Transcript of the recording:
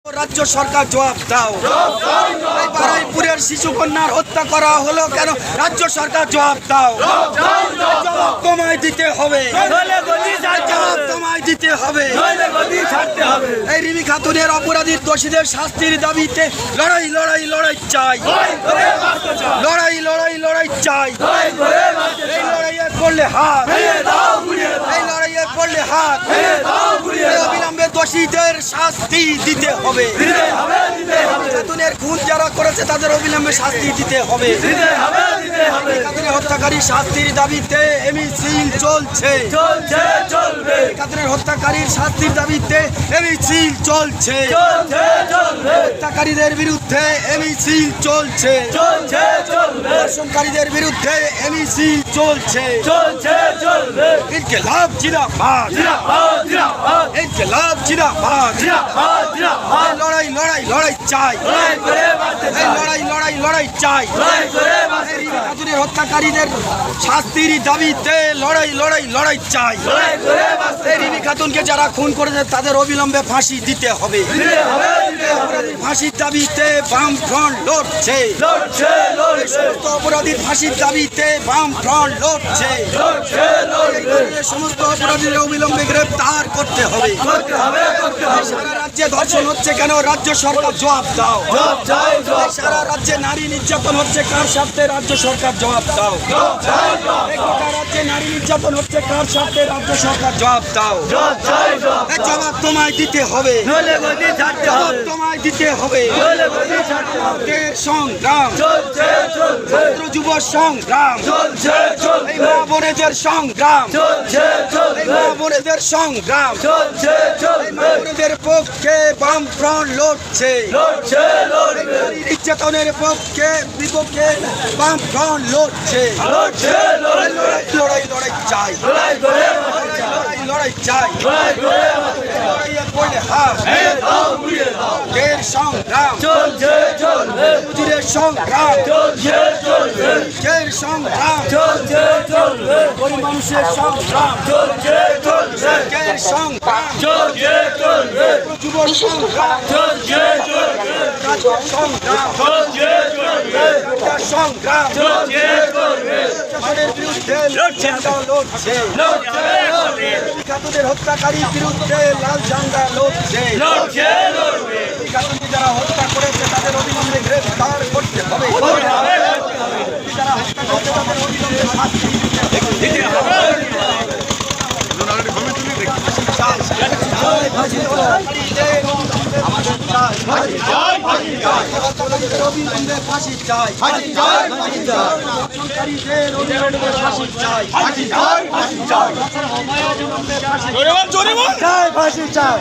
রাজ্য সরকার জবাব দাও। বারুইপুরের শিশু কন্যার হত্যা করা হলো কেন? রাজ্য সরকার জবাব দাও। জবাব তোমায় দিতে হবে, জবাব তোমায় দিতে হবে। এই রিমি খাতুনের অপরাধীর দোষীদের শাস্তির দাবিতে লড়াই লড়াই লড়াই চাই, লড়াই লড়াই লড়াই চাই। এই লড়াইয়ে পড়লে হাত, এই লড়াইয়ে পড়লে হাত। অবিলম্বে দোষীদের শাস্তি দিতে হবে। খাতুনের খুন যারা করেছে তাদের অবিলম্বে শাস্তি দিতে হবে। খাতুনের হত্যাকারী শাস্তির দাবিতে মিছিল চলছে, খাতুনের হত্যাকারীর শাস্তির দাবিতে মিছিল চলছে, হত্যাকারীদের বিরুদ্ধে মিছিল চলছে, ধর্ষণকারীদের বিরুদ্ধে মিছিল চলছে। ইনকিলাব জিন্দাবাদ, ইনকিলাব জিন্দাবাদ। লড়াই লড়াই লড়াই চাই, এই লড়াই লড়াই লড়াই চাই। খাতুনের হত্যাকারীদের শাস্তির দাবিতে লড়াই লড়াই লড়াই চাই। রিমি খাতুনকে যারা খুন করেছে তাদের অবিলম্বে ফাঁসি দিতে হবে। ফাঁসির দাবিতে বাম ফ্রন্ট লড়ছে, সমস্ত অপরাধীর ফাঁসির দাবিতে বাম ফ্রন্ট লড়ছে। সমস্ত অপরাধীদের অবিলম্বে গ্রেপ্তার করতে হবে। সারা রাজ্যে ধর্ষণ হচ্ছে কেন? রাজ্য সরকার জবাব দাও। সারা রাজ্যে নারী নির্যাতন হচ্ছে কার স্বার্থে? রাজ্য সরকার জবাব দাও। গোটা রাজ্যে নারী নির্যাতন হচ্ছে কার স্বার্থে? রাজ্য সরকার জবাব দাও। জবাব তোমায় দিতে হবে, জবাব তোমায় দিতে হবে। সংগ্রাম, ছাত্র যুব সংগ্রাম, এই মা বোনেদের সংগ্রাম, এই মা বোনেদের সংগ্রাম, এই মা বোনেদের পক্ষে বাম ফ্রন্ট লড়ছে, নির্যাতনের পক্ষে বিপক্ষে বাম ফ্রন্ট লড়ছে। লড়াই লড়াই চাই, লড়াই লড়াই চাই। লড়াইয়ে পড়লে হাত, দেশ সংগ্রাম মুজিরের সংগ্রাম, দেশ সংগ্রাম গরিব মানুষের সংগ্রাম, দেশ সংগ্রাম যুব সংগ্রাম, সংগ্রাম সংগ্রাম বিরুদ্ধে লড়ছে, খাতুনের হত্যাকারীর বিরুদ্ধে লাল ঝান্ডা লড়ছে। খাতুনকে যারা হত্যা করেছে তাদের অবিলম্বে গ্রেফতার করতে হবে। যারা হত্যা করেছে তাদের অবিলম্বে শাস্তি দিতে হবে। ফাঁসি চাই, ফাঁসি চাই।